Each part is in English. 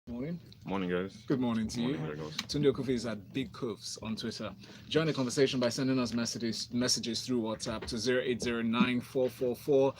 Morning. Morning, guys. Good morning to Morning, you. Lagos. Tunde Okufi is at Big Coofs on Twitter. Join the conversation by sending us messages through WhatsApp to 0809 444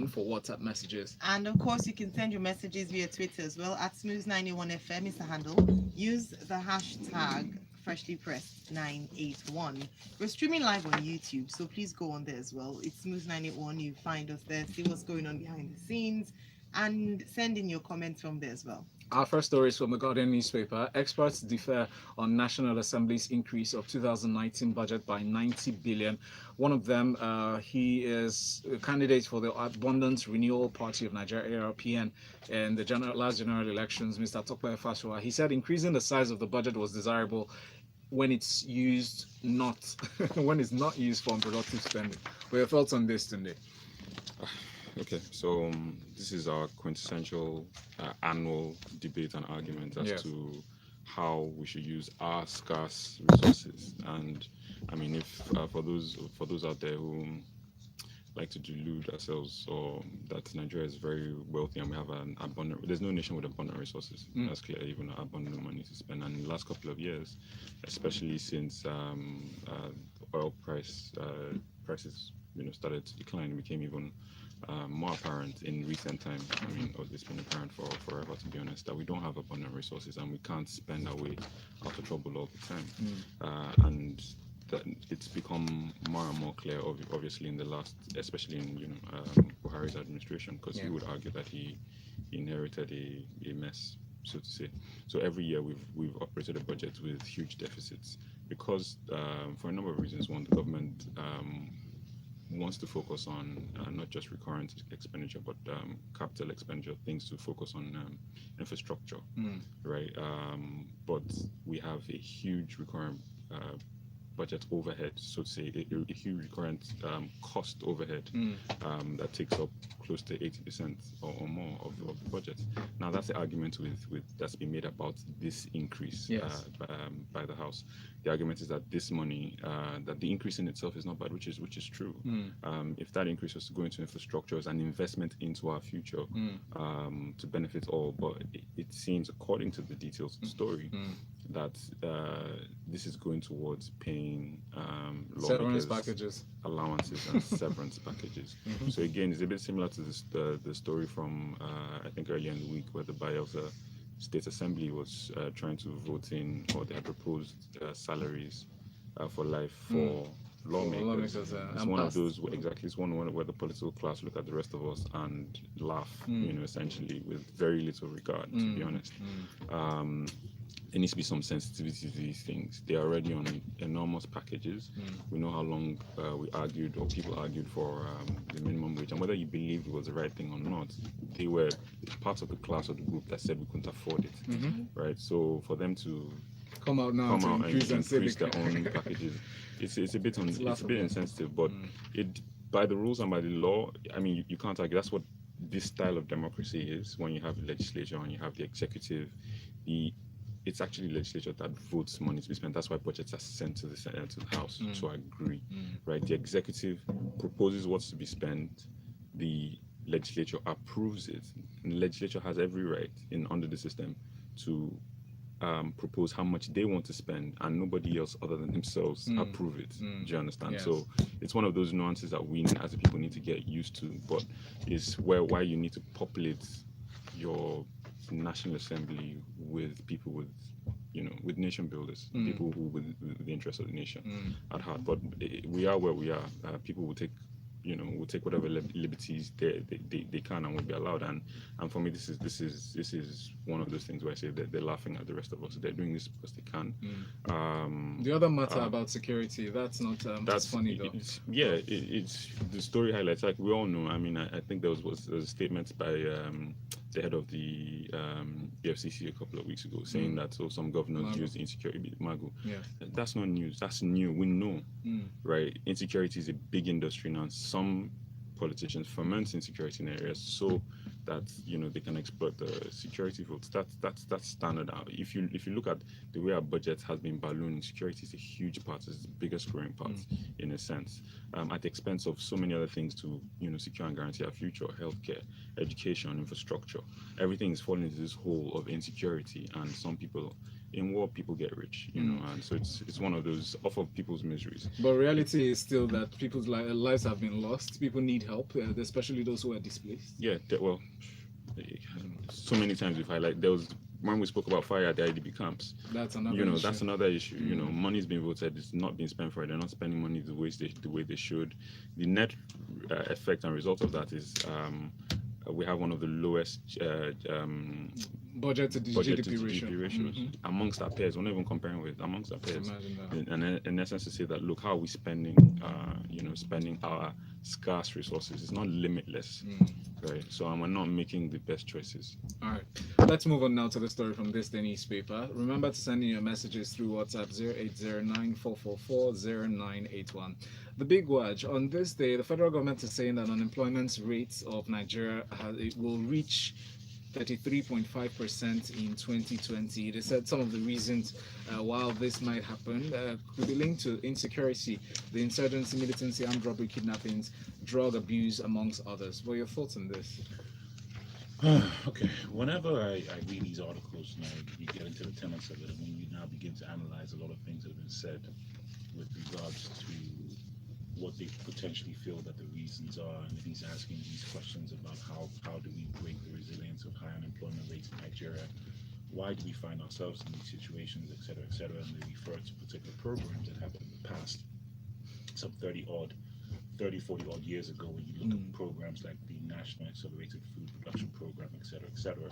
for WhatsApp messages. And of course, you can send your messages via Twitter as well at Smooth91FM is the handle. Use the hashtag freshly pressed 981. We're streaming live on YouTube, so please go on there as well. It's Smooth981. You find us there, see what's going on behind the scenes, and send in your comments from there as well. Our first story is from the Guardian newspaper. Experts differ on National Assembly's increase of 2019 budget by 90 billion. One of them, he is a candidate for the Abundant Renewal Party of Nigeria, ARPN, in the last general elections, Mr. Tope Fashoa. He said increasing the size of the budget was desirable when it's used not when it's not used for unproductive spending. What are your thoughts on this, Tunde? Okay, so this is our quintessential annual debate and argument as to how we should use our scarce resources. And I mean, if for those out there who like to delude ourselves or that Nigeria is very wealthy and we have an abundant, there's no nation with abundant resources. That's clear, even abundant money to spend. And in the last couple of years, especially since oil prices started to decline, it became even more apparent in recent times. I mean, it's been apparent for forever, to be honest, that we don't have abundant resources and we can't spend our way out of trouble all the time. And that it's become more and more clear, obviously, in the last, especially in Buhari's administration, because he would argue that he inherited a mess, so to say. So every year we've operated a budget with huge deficits because for a number of reasons. One, the government wants to focus on not just recurrent expenditure, but capital expenditure, things to focus on infrastructure, right? But we have a huge recurrent budget overhead, so to say, a huge recurrent cost overhead that takes up close to 80% or more of the budget. Now, that's the argument that's been made about this increase by the House. The argument is that this money, that the increase in itself is not bad, which is true. If that increase was to go into infrastructure as an investment into our future to benefit all, but it seems, according to the details of the story, that this is going towards paying severance packages, allowances, and severance packages. So again, it's a bit similar to the story from I think earlier in the week, where the Bayelsa State Assembly was trying to vote in, or they had proposed salaries for life for lawmakers. It's one of those it's one where the political class look at the rest of us and laugh, essentially, with very little regard, to be honest. There needs to be some sensitivity to these things. They are already on enormous packages. We know how long we argued, or people argued, for the minimum wage, and whether you believed it was the right thing or not, they were part of the class or the group that said we couldn't afford it, right? So for them to come out now and increase their own packages, it's a bit insensitive. But by the rules and by the law, I mean, you can't argue. That's what this style of democracy is. When you have the legislature and you have the executive, it's actually legislature that votes money to be spent. That's why budgets are sent to the Senate, to the House. So I agree, right? The executive proposes what's to be spent. The legislature approves it. And the legislature has every right under the system to propose how much they want to spend, and nobody else other than themselves approve it. Do you understand? Yes. So it's one of those nuances that we as a people need to get used to, but it's why you need to populate your National Assembly with people with nation builders, people who with the interest of the nation at heart. But we are where we are. People will take whatever liberties they can and will be allowed. And for me, this is one of those things where I say that they're laughing at the rest of us. They're doing this because they can. The other matter about security, that's not that's funny though. It's the story highlights, like we all know. I mean, I think there was a statement by the head of the EFCC a couple of weeks ago saying that some governors use insecurity. That's not news. That's new. We know, right? Insecurity is a big industry now. Some politicians foment insecurity in areas so that they can exploit the security votes. That's standard out. If you look at the way our budget has been ballooning, security is a huge part. It's the biggest growing part in a sense, at the expense of so many other things to secure and guarantee our future: healthcare, education, infrastructure. Everything is falling into this hole of insecurity, and some people in war, people get rich, and so it's one of those off of people's miseries. But reality is still that people's lives have been lost. People need help, especially those who are displaced. Yeah, well, so many times we've highlighted, there was when we spoke about fire at the IDP camps. That's another issue. That's another issue. Money's been voted, it's not being spent for it. They're not spending money the way they should. The net effect and result of that is we have one of the lowest budget to GDP ratios amongst our peers. We're not even comparing with amongst our peers. And in essence, to say that, look, how are we spending spending our scarce resources? It's not limitless, right? So we're not making the best choices. All right, let's move on now to the story from Thisday newspaper. Remember to send in your messages through WhatsApp 0809-444-0981. The big watch on this day, the federal government is saying that unemployment rates of Nigeria will reach 33.5% in 2020. They said some of the reasons why this might happen could be linked to insecurity, the insurgency, militancy, armed robbery, kidnappings, drug abuse, amongst others. What are your thoughts on this? Okay, whenever I read these articles and you get into the tenets of it, and when you now begin to analyze a lot of things that have been said with regards to what they potentially feel that the reasons are, and he's asking these questions about how do we break the resilience of high unemployment rates in Nigeria, why do we find ourselves in these situations, et cetera, and they refer to particular programs that happened in the past, some 40 odd years ago, when you look at programs like the National Accelerated Food Production Program, et cetera,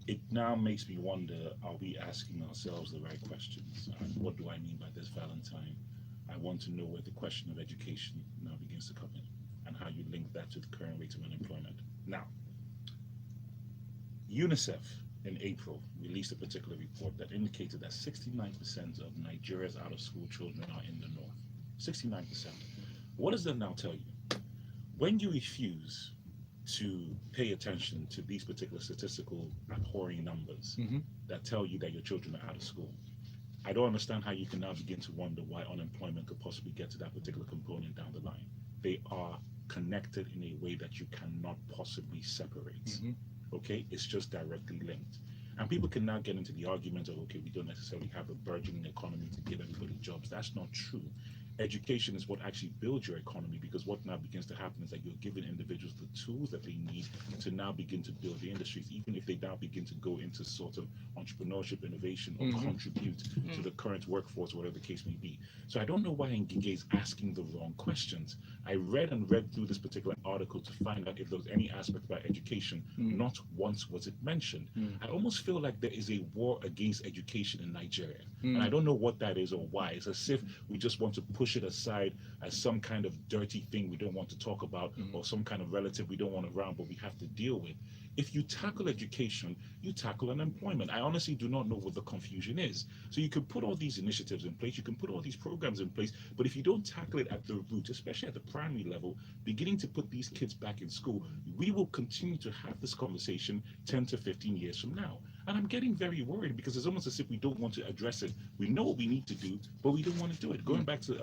it now makes me wonder, are we asking ourselves the right questions? And what do I mean by this, Valentine? I want to know where the question of education now begins to come in, and how you link that to the current rate of unemployment. Now, UNICEF in April released a particular report that indicated that 69% of Nigeria's out-of-school children are in the north. 69%. What does that now tell you? When you refuse to pay attention to these particular statistical abhorring numbers that tell you that your children are out of school, I don't understand how you can now begin to wonder why unemployment could possibly get to that particular component down the line. They are connected in a way that you cannot possibly separate. Okay, it's just directly linked. And people can now get into the argument of, okay, we don't necessarily have a burgeoning economy to give everybody jobs. That's not true. Education is what actually builds your economy, because what now begins to happen is that you're giving individuals the tools that they need to now begin to build the industries, even if they now begin to go into sort of entrepreneurship, innovation, or contribute to the current workforce, whatever the case may be. So I don't know why Ngige is asking the wrong questions. I read through this particular article to find out if there was any aspect about education. Not once was it mentioned. I almost feel like there is a war against education in Nigeria. And I don't know what that is or why. It's as if we just want to push it aside as some kind of dirty thing we don't want to talk about, or some kind of relative we don't want around, but we have to deal with. If you tackle education, you tackle unemployment. I honestly do not know what the confusion is. So you can put all these initiatives in place, you can put all these programs in place, but if you don't tackle it at the root, especially at the primary level, beginning to put these kids back in school, we will continue to have this conversation 10 to 15 years from now. And I'm getting very worried, because it's almost as if we don't want to address it. We know what we need to do, but we don't want to do it. Going back to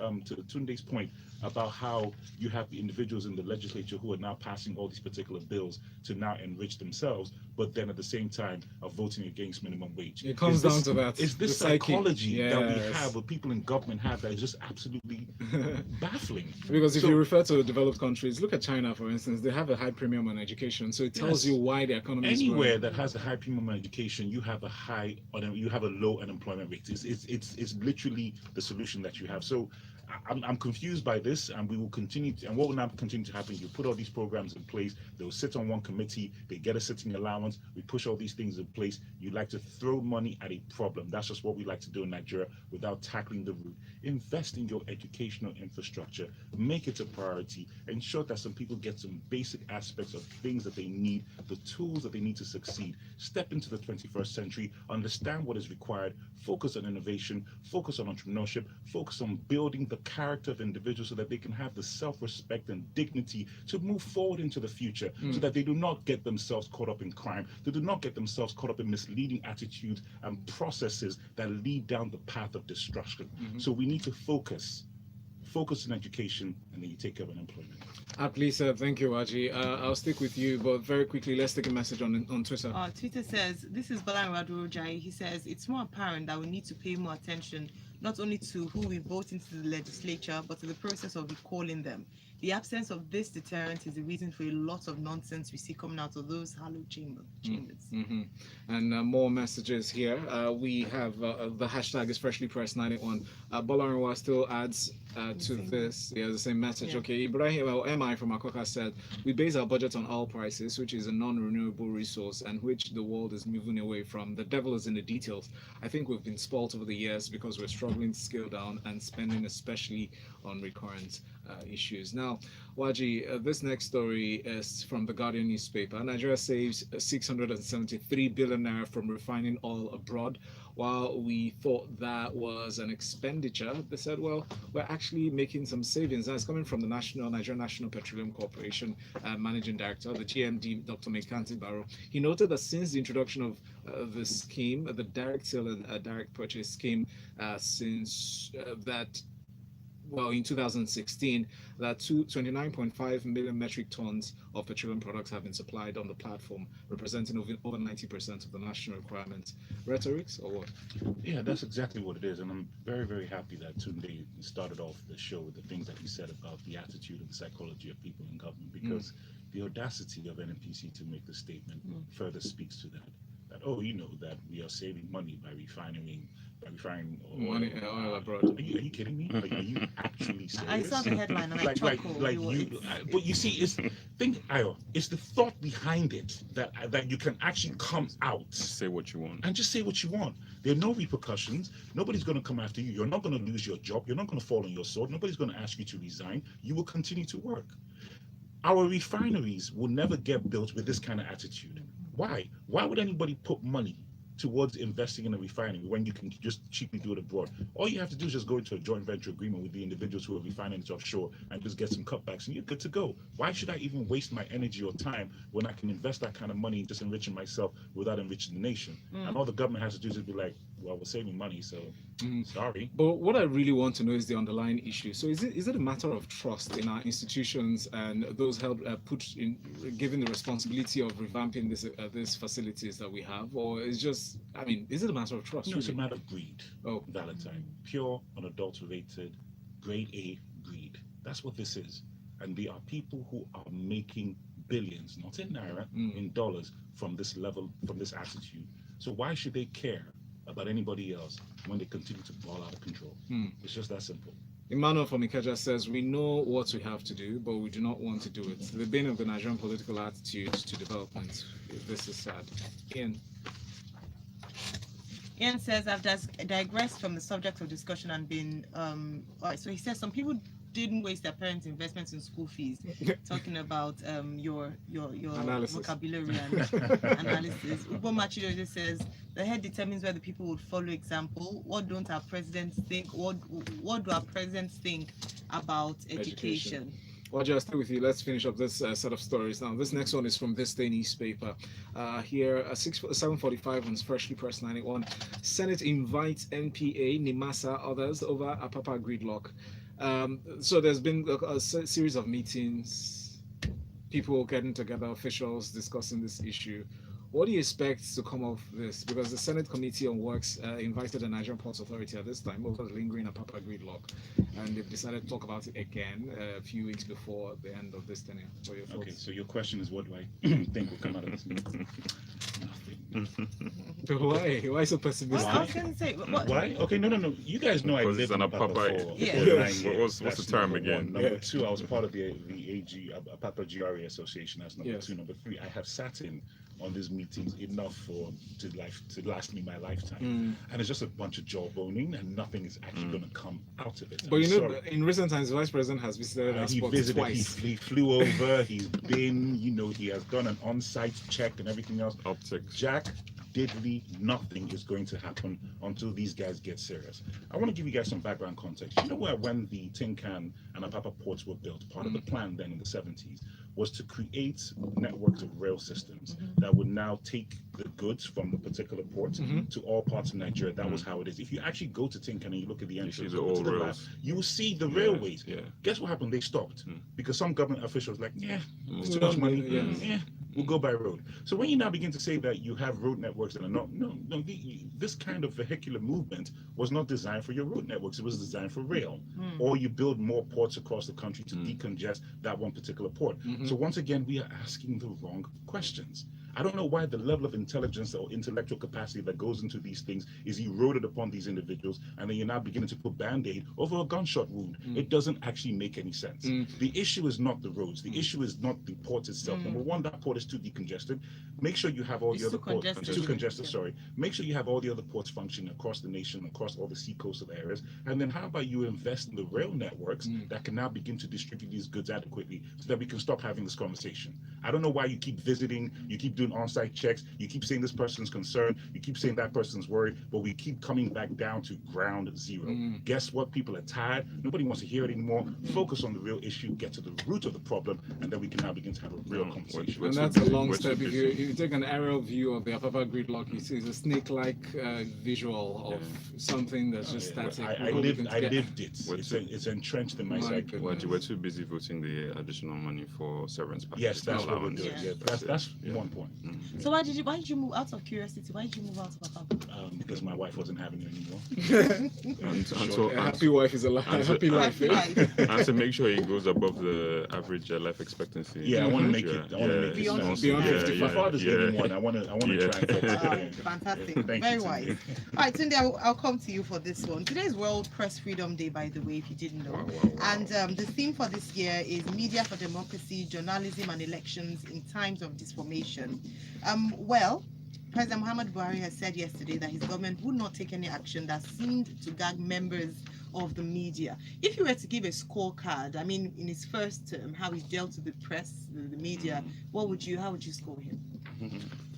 Tunde's point about how you have the individuals in the legislature who are now passing all these particular bills to now enrich themselves, but then at the same time are voting against minimum wage. It comes down to that. Is this psychology that we have, or people in government have, that is just absolutely baffling? Because if you refer to developed countries, look at China, for instance, they have a high premium on education. So it tells you why the economy is growing. Anywhere that has a high premium on education, you have a low unemployment rate. It's literally the solution that you have. So I'm confused by this, and we will continue to, and what will now continue to happen, you put all these programs in place, they'll sit on one committee, they get a sitting allowance, we push all these things in place. You like to throw money at a problem. That's just what we like to do in Nigeria without tackling the root. Invest in your educational infrastructure, make it a priority, ensure that some people get some basic aspects of things that they need, the tools that they need to succeed. Step into the 21st century, understand what is required, focus on innovation, focus on entrepreneurship, focus on building the character of individuals so that they can have the self-respect and dignity to move forward into the future, so that they do not get themselves caught up in crime, they do not get themselves caught up in misleading attitudes and processes that lead down the path of destruction. So we need to focus on education, and then you take care of unemployment. Please, thank you, Waji. I'll stick with you, but very quickly, let's take a message on Twitter. Twitter says, this is Balan Radurojai. He says, it's more apparent that we need to pay more attention, not only to who we vote into the legislature, but to the process of recalling them. The absence of this deterrent is the reason for a lot of nonsense we see coming out of those hallowed chambers. And more messages here. We have the hashtag is freshly pressed 91. Bolarinwa still adds to this. Yeah, the same message. Yeah. Okay, Ibrahim, MI from Akoka said, we base our budget on oil prices, which is a non-renewable resource and which the world is moving away from. The devil is in the details. I think we've been spoilt over the years because we're struggling to scale down and spending, especially on recurrent issues. Now, Waji, this next story is from the Guardian newspaper. Nigeria saves 673 billion naira from refining oil abroad. While we thought that was an expenditure, they said, well, we're actually making some savings. That's coming from the Nigerian National Petroleum Corporation Managing Director, the GMD, Dr. Mekanti Barrow. He noted that since the introduction of the scheme, the direct sale and direct purchase scheme, in 2016, that 29.5 million metric tons of petroleum products have been supplied on the platform, representing over 90% of the national requirements. Rhetorics or what? Yeah, that's exactly what it is. And I'm very, very happy that Tunde started off the show with the things that he said about the attitude and the psychology of people in government, because the audacity of NNPC to make the statement further speaks to that. That, that we are saving money by refining oil abroad. Are you kidding me? Like, are you actually serious? I saw the headline and I chuckled. But you see, it's the thought behind it that you can actually come out, Say what you want. and just say what you want. There are no repercussions. Nobody's going to come after you. You're not going to lose your job. You're not going to fall on your sword. Nobody's going to ask you to resign. You will continue to work. Our refineries will never get built with this kind of attitude. Why? Why would anybody put money towards investing in a refinery when you can just cheaply do it abroad? All you have to do is just go into a joint venture agreement with the individuals who are refining it offshore and just get some cutbacks and you're good to go. Why should I even waste my energy or time when I can invest that kind of money in just enriching myself without enriching the nation? And all the government has to do is be like, well, we're saving money, so sorry. But what I really want to know is the underlying issue. So is it a matter of trust in our institutions and those given the responsibility of revamping these facilities that we have, or is it a matter of trust? No, it's a matter of greed. Oh, Valentine, pure, unadulterated, grade A greed. That's what this is. And there are people who are making billions, not in naira, in dollars, from this level, from this attitude. So why should they care about anybody else when they continue to ball out of control? It's just that simple. Emmanuel from Ikeja says, we know what we have to do, but we do not want to do it. The bane of the Nigerian political attitude to development. This is sad. Ian says, I've digressed from the subject of discussion and been, so he says some people didn't waste their parents' investments in school fees. Talking about your Analysis. vocabulary and analysis. Ubo Machido just says, the head determines whether people would follow example. What don't our presidents think? What do our presidents think about education? Well, just stay with you. Let's finish up this set of stories. Now, this next one is from Thisday newspaper. Here, 7:45 on Freshly Pressed 91. Senate invites NPA, NIMASA, others over Apapa Gridlock. So there's been a series of meetings, people getting together, officials discussing this issue. What do you expect to come of this? Because the Senate Committee on Works invited the Nigerian Ports Authority at this time over the lingering Apapa Gridlock, and they've decided to talk about it again a few weeks before the end of this tenure. What are your thoughts? Okay, so your question is, what do I think will come out of this meeting? Nothing. Why so pessimistic? Well, I was going to say, Why? Okay, no. You guys know I Because lived it's in an Apapa Apapa. for Yeah. 9 years. What's the That's term number again? one. Number two, I was part of the AG, Apapa GRA Association. That's number Yes. two. Number three, I have sat in on these meetings enough to last me my lifetime. And it's just a bunch of jawboning and nothing is actually going to come out of it. But I'm you know, sorry. in recent times, the Vice President has visited our He spot visited, twice. he flew over, he's been, he has done an on-site check and everything else. Optics. Jack, diddly nothing is going to happen until these guys get serious. I want to give you guys some background context. You know where when the Tin Can and Apapa ports were built, part of the plan then in the 70s was to create networks of rail systems that would now take the goods from the particular port to all parts of Nigeria. That was how it is. If you actually go to Tin Can and you look at the entrance to the lab, you will see the railways. Guess what happened? They stopped because some government officials like, it's too much money. We'll go by road. So when you now begin to say that you have road networks that are not, this kind of vehicular movement was not designed for your road networks. It was designed for rail. Or you build more ports across the country to decongest that one particular port. So once again, we are asking the wrong questions. I don't know why the level of intelligence or intellectual capacity that goes into these things is eroded upon these individuals, and then you're now beginning to put Band-Aid over a gunshot wound. It doesn't actually make any sense. The issue is not the roads. The issue is not the port itself. Number one, that port is too decongested. Make sure you have all the other ports. Too congested, sorry. Make sure you have all the other ports functioning across the nation, across all the sea-coastal areas. And then how about you invest in the rail networks that can now begin to distribute these goods adequately so that we can stop having this conversation. I don't know why you keep visiting, you keep doing on-site checks, you keep saying this person's concerned, you keep saying that person's worried, but we keep coming back down to ground zero. Guess what? People are tired. Nobody wants to hear it anymore. Focus on the real issue, get to the root of the problem, and then we can now begin to have a real conversation. And that's a long step. If you take an aerial view of the Apapa Gridlock, you see it's a snake-like visual of something that's just static. I lived it. It's entrenched in my psyche. We're too busy voting the additional money for severance packages. Yes, that's what we're doing. That's one point. So why did you move, out of curiosity, why did you move out of Apapa? Because my wife wasn't having it anymore. A happy wife is a happy life. And to make sure it goes above the average life expectancy. Yeah, I want to make it. I want to make it beyond 55. My father's getting one. I want to try and get Fantastic. Thank Very you, wise. Tunde. All right, Tunde, I'll come to you for this one. Today is World Press Freedom Day, by the way, if you didn't know. Wow. And the theme for this year is Media for Democracy, Journalism and Elections in Times of Disformation. Well, President Muhammad Buhari has said yesterday that his government would not take any action that seemed to gag members of the media. If you were to give a scorecard, I mean, in his first term, how he dealt with the press, the media, how would you score him?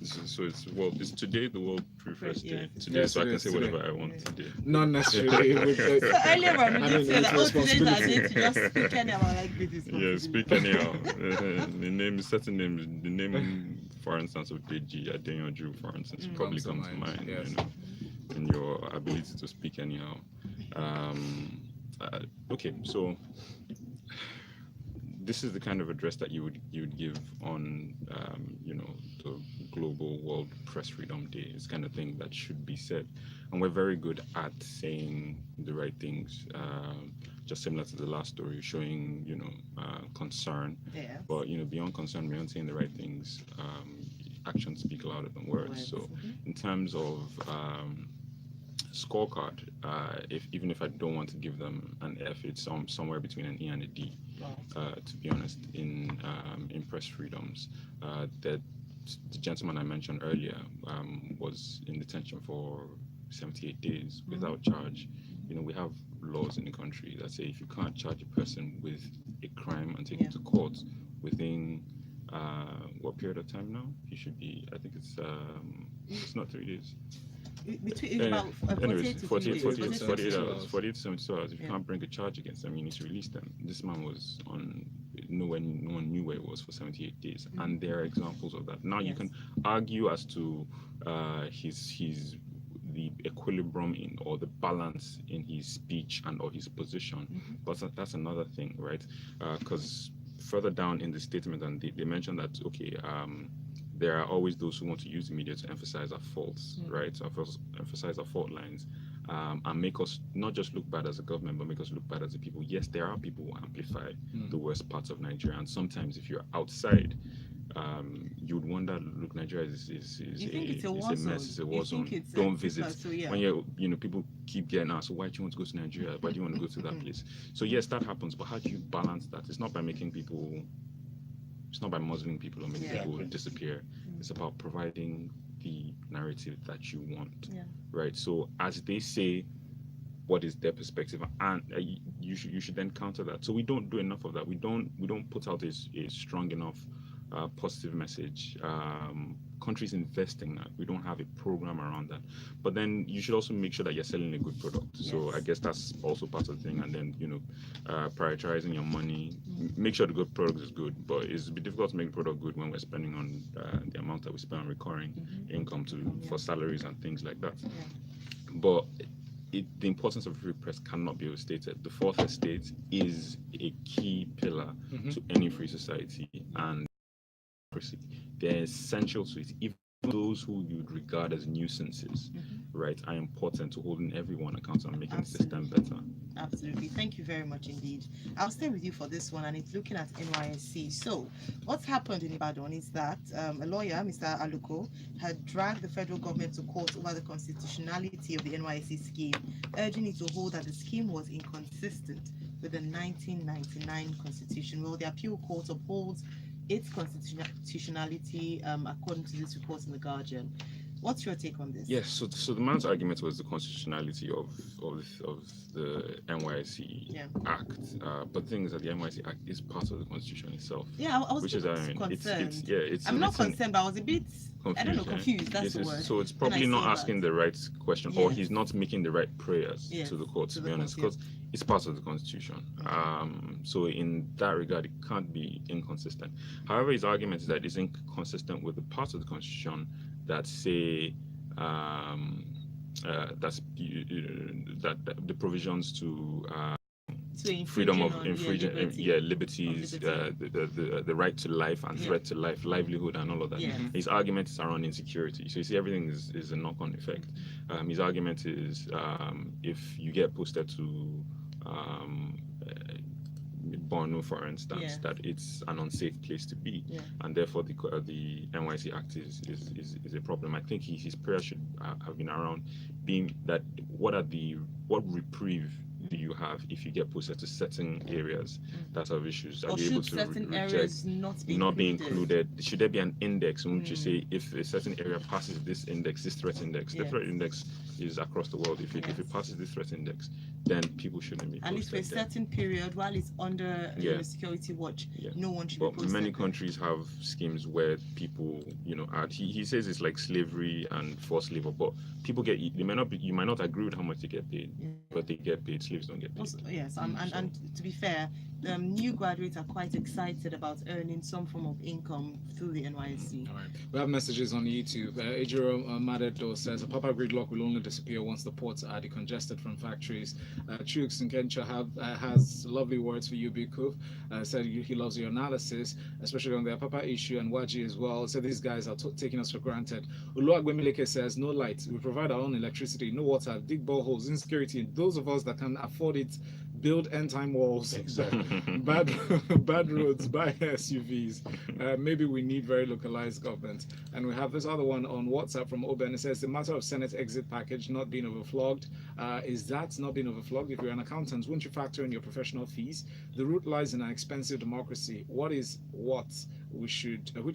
It's today the World Press Day. Today, Yes, so I it can is say today. whatever I want today. Not necessarily. So earlier on, we did say that, it's today's our day to responsibility. just speak anyhow like this. Yeah, speak anyhow. The name, certain names, the name, for instance, of Deji Adeyanju, for instance, probably comes to mind. Yes. You know, in your ability to speak anyhow. Okay, so this is the kind of address that you would give on the global World Press Freedom Day. It's kind of thing that should be said, and we're very good at saying the right things. Just similar to the last story, showing concern. Yeah. But beyond concern, beyond saying the right things, actions speak louder than words. So in terms of scorecard, even if I don't want to give them an F, it's somewhere between an E and a D. To be honest, in press freedoms, that the gentleman I mentioned earlier was in detention for 78 days without charge. We have laws in the country that say if you can't charge a person with a crime and take him to court within what period of time now? He should be, I think it's not 3 days. Between about 48 to 72 hours. If you can't bring a charge against them, you need to release them. This man was on no one knew where he was for 78 days, and there are examples of that. Now you can argue as to his the equilibrium in or the balance in his speech and or his position, but that's another thing, right? Because further down in the statement, and they mentioned that there are always those who want to use the media to emphasize our faults, right? So emphasize our fault lines, and make us not just look bad as a government, but make us look bad as a people. Yes, there are people who amplify the worst parts of Nigeria, and sometimes if you're outside, you would wonder, look, Nigeria is a mess, it's a war zone. Don't visit. When people keep getting asked, so why do you want to go to Nigeria? Why do you want to go to that place? So yes, that happens, but how do you balance that? It's not by making people, it's not by muzzling people or making people disappear. It's about providing the narrative that you want, right? So as they say, what is their perspective, and you should then counter that. So we don't do enough of that. We don't put out a strong enough positive message countries investing that. We don't have a program around that. But then you should also make sure that you're selling a good product. So I guess that's also part of the thing. And then, prioritizing your money, make sure the good product is good. But it's a bit difficult to make the product good when we're spending on the amount that we spend on recurring income for salaries and things like that. But the importance of free press cannot be overstated. The fourth estate is a key pillar to any free society, and they're essential to it. Even those who you'd regard as nuisances, right, are important to holding everyone accountable and making the system better. Absolutely. Thank you very much indeed. I'll stay with you for this one, and it's looking at NYSC. So what's happened in Ibadan is that a lawyer, Mr. Aluko, had dragged the federal government to court over the constitutionality of the NYSC scheme, urging it to hold that the scheme was inconsistent with the 1999 constitution. Well, the appeal court upholds its constitutionality according to this report in The Guardian. What's your take on this? Yes, so the man's argument was the constitutionality of the NYSC Act, but the thing is that the NYSC Act is part of the Constitution itself. Yeah, I was which is concerned. I'm not concerned, but I was a bit confused. That's the word. So it's probably not asking the right question, or he's not making the right prayers to the court, to be honest, because it's part of the Constitution. So in that regard, it can't be inconsistent. However, his argument is that it's inconsistent with the parts of the Constitution that say that the provisions to freedom of liberties, the right to life and threat to life, livelihood, and all of that. His argument is around insecurity. So you see, everything is a knock-on effect. His argument is if you get posted to Borno, for instance, that it's an unsafe place to be, and therefore the NYSC Act is a problem. I think his prayer should have been around being that what reprieve do you have if you get posted to certain areas that have issues? Are you able to certain areas not be included? Should there be an index in which you say if a certain area passes this index, this threat index? The threat index is across the world. If it passes this threat index, then people shouldn't be posted. And if for a certain period while it's under security watch, no one should be posted. Many countries have schemes where people, he says it's like slavery and forced labor, but people you might not agree with how much they get paid, but they get paid. Slaves don't get paid. Also, yes, and to be fair, new graduates are quite excited about earning some form of income through the NYSC. All right. We have messages on YouTube. Ejiro Madedo says Apapa Gridlock will only disappear once the ports are decongested from factories. Chooks Nkencha has lovely words for you, Bikuf. Said he loves your analysis, especially on the Apapa issue, and Nwaji as well. So these guys are taking us for granted. Uluagwemileke says no light. We provide our own electricity, no water, dig boreholes, insecurity. Those of us that can afford it build end-time walls, bad roads, buy SUVs. Maybe we need very localized government. And we have this other one on WhatsApp from Oben. It says the matter of Senate exit package not being overflogged. Is that not being overflogged? If you're an accountant, won't you factor in your professional fees? The root lies in an expensive democracy. Which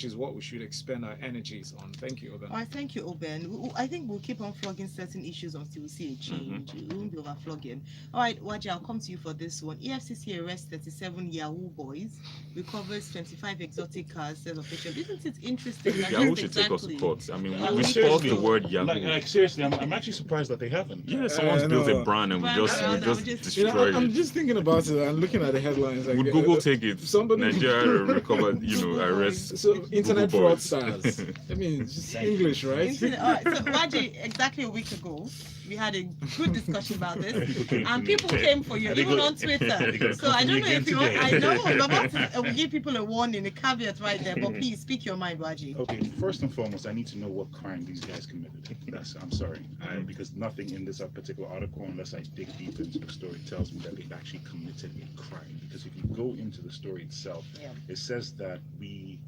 is what we should expend our energies on. Thank you, Oben. All right, thank you, Oben. I think we'll keep on flogging certain issues until we see a change. We won't be overflogging. All right, Nwaji, I'll come to you for this one. EFCC arrests 37 Yahoo boys, recovers 25 exotic cars, says official. Isn't it interesting? Yahoo should take us to court. I mean, we spoke the word Yahoo. Like seriously, I'm actually surprised that they haven't. Yeah, someone's built a brand and we just destroyed it. I'm just thinking about it and looking at the headlines. Like, would Google take it? Somebody Nigeria recovered, arrests. So internet fraudsters. I mean, it's just English, right? All right. So Nwaji, exactly a week ago, we had a good discussion about this, and people came for you, even on Twitter. So I don't know if you want. I know we give people a warning, a caveat right there, but please speak your mind, Nwaji. Okay, first and foremost, I need to know what crime these guys committed. I'm sorry, because nothing in this particular article, unless I dig deep into the story, tells me that they've actually committed a crime. Because if you go into the story itself, it says that we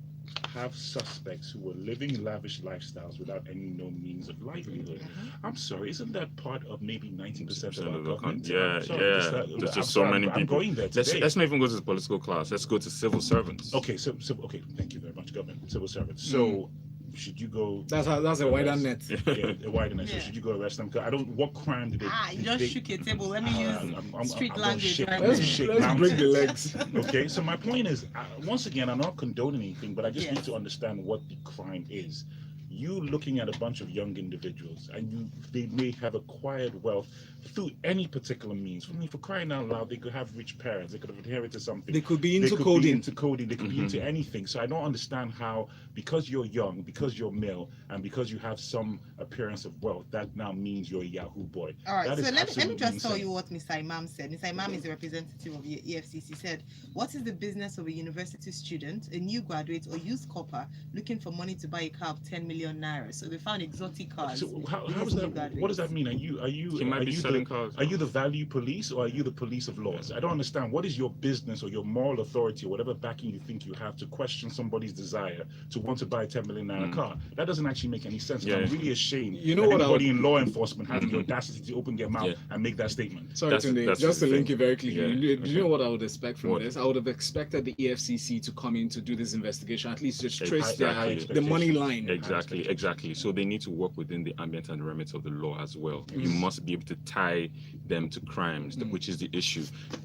have suspects who were living lavish lifestyles without any known means of livelihood. I'm sorry, isn't that part of maybe 90% of our government? There's just so many people. I'm going there today. Let's not even go to the political class. Let's go to civil servants. Okay, okay, thank you very much, government, civil servants. So should you go? That's a wider net. Yeah, a wider net. So should you go arrest them? What crime did they? You just shook a table. Let me use street language. Let's break the legs. Okay, so my point is, once again, I'm not condoning anything, but I just need to understand what the crime is. you looking at a bunch of young individuals, and they may have acquired wealth through any particular means. For me, for crying out loud, they could have rich parents, they could have inherited something. They could be into They coding. could be into anything. So I don't understand how, because you're young, because you're male, and because you have some appearance of wealth, that now means you're a Yahoo boy. All right, That so is let me just tell insane. you what Mr. Imam said. Mr. Imam is the representative of the EFCC. Said, what is the business of a university student, a new graduate, or used copper looking for money to buy a car of 10 million naira? So they found exotic cars. So how in is these new that? graduates. What does that mean? He might be selling cars. Are you the value police, or are you the police of laws? I don't understand. What is your business or your moral authority or whatever backing you think you have to question somebody's desire to want to buy a 10 million naira car? That doesn't actually make any sense. Yeah. I'm really ashamed. You know that what I anybody would- in law enforcement has the audacity to open their mouth Yeah. and make that statement. Sorry, Tunde, that's just to the link thing. it very clearly. Yeah, Do you know what I would expect from What? this? I would have expected the EFCC to come in to do this investigation, at least just trace Exactly. the money line. Exactly. So they need to work within the ambient and remit of the law as well. You Mm. must be able to tie them to crimes, which is the issue.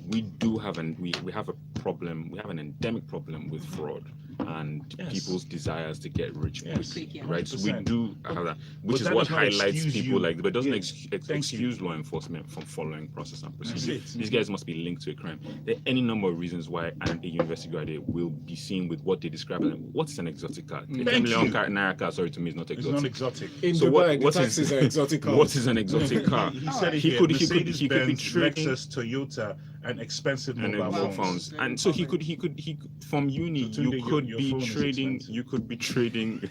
We have a problem. We have an endemic problem with fraud and Yes. people's desires to get rich Yes. quickly, Yeah. right? So we 100%. do have that, which is that what does not highlights excuse people you. like, but it doesn't Yes. Thank you. excuse law enforcement from following process and procedure. That's it. These guys must be linked to a crime. There are any number of reasons why a university graduate will be seen with what they describe as what's an exotic car. A 10 Thank million you. naira car, sorry, to me, is not It's exotic. not exotic. In So Dubai, what the taxis are exotic cars. What is an exotic car? He said it He here. could be Mercedes-Benz, trading Lexus, Toyota, and expensive and mobile mobile phones. phones. And so he could from uni, So you Tunde, could your be phone is trading, expensive. you could be trading,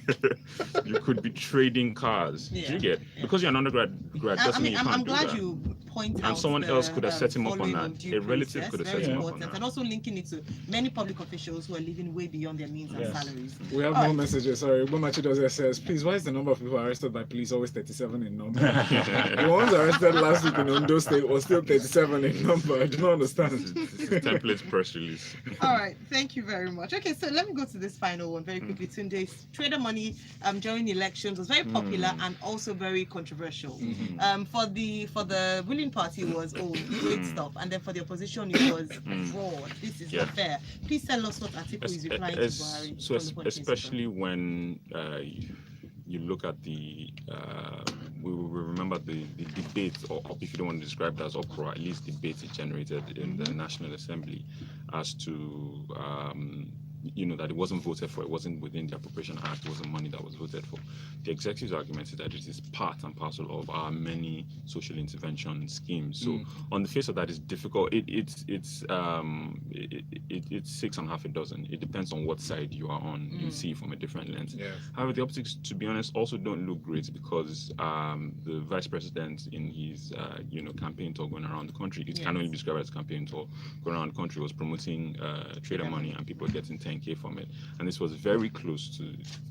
you could be trading cars. Do Yeah. you get? Because you're an undergrad doesn't mean you can't I'm do glad that. you point out. And someone the, else could have set him up on following that. of due A relative process, could have very set him up on important, that. and also linking it to many public officials who are living way beyond their means and Yes. salaries. We have All more right. messages. Sorry, Bomachi does says, please, why is the number of people arrested by police always 37 in number? The ones arrested last week in Ondo State was still 37 in number. I do not understand. This is template press release. All right, thank you very much. Okay, so let me go to this final one very quickly. Tunde's Trader-Moni during elections was very popular and also very controversial. For the ruling party was great stuff, and then for the opposition it was fraud. This is not fair. Please tell us what Atiku is replying to Buhari. So from the point especially when you look at the we remember the debate, or if you don't want to describe it as uproar, at least debate it generated in the National Assembly as to that it wasn't voted for, it wasn't within the Appropriation Act, it wasn't money that was voted for. The executive's argument is that it is part and parcel of our many social intervention schemes. So on the face of that, it's difficult. It's 6 and half a dozen. It depends on what side you are on. You see from a different lens. Yes. However, the optics, to be honest, also don't look great because the vice president in his campaign tour going around the country, it can only be described as campaign tour going around the country, was promoting Trader-Moni and people getting 10K from it, and this was very close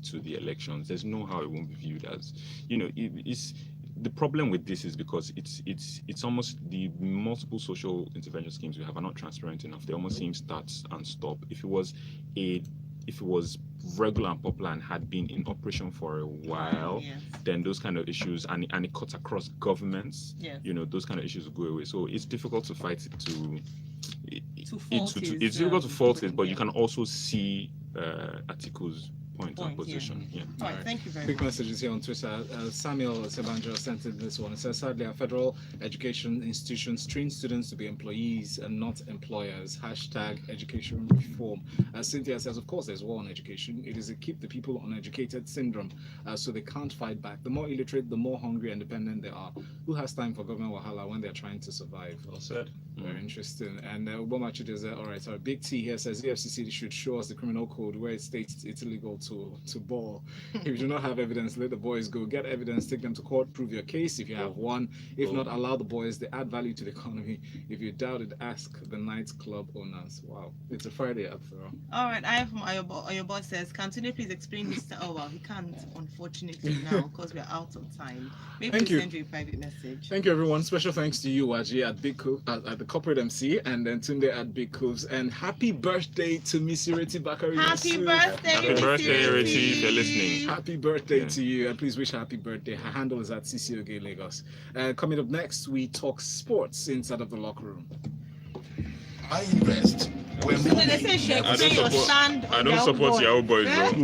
to the elections. There's no how it won't be viewed as, it's the problem with this is because it's almost the multiple social intervention schemes we have are not transparent enough. They almost seem start and stop. If it was regular and popular and had been in operation for a while, then those kind of issues and it cuts across governments, those kind of issues will go away. So it's difficult to fight it it's difficult to fault it, but you can also see Atiku's point and position. All right, thank you very Big much. messages here on Twitter. Samuel Sebanjo sent in this one. It says, sadly, our federal education institutions train students to be employees and not employers. # education reform. Cynthia says, of course, there's war on education. It is a keep the people uneducated syndrome, so they can't fight back. The more illiterate, the more hungry and dependent they are. Who has time for government wahala when they're trying to survive? Well said. Very interesting. And Bomachi does that. All right, so Big T here says, EFCC should show us the criminal code where it states it's illegal to ball. If you do not have evidence, let the boys go. Get evidence, take them to court, prove your case if you have one. If not, allow the boys. They add value to the economy. If you doubt it, ask the nightclub owners. Wow, it's a Friday after all. All right, I have from Ayo boss says, can Tunde please explain this? Oh well, he can't unfortunately now because we're out of time. Maybe Thank we'll you. send you a private message. Thank you, everyone. Special thanks to you, Waji, at Big Cove, at the corporate MC, and then Tunde at Big Coves. And happy birthday to Miss Ireti Bakari. Happy birthday, Happy birthday, Ireti, if you're listening. Happy birthday to you, and please wish her happy birthday. Her handle is at CCOG Lagos. Coming up next, we talk sports inside of the locker room. I invest when So they say, Sheikh, say your stand on I your don't support boy. Yahoo boys, bro.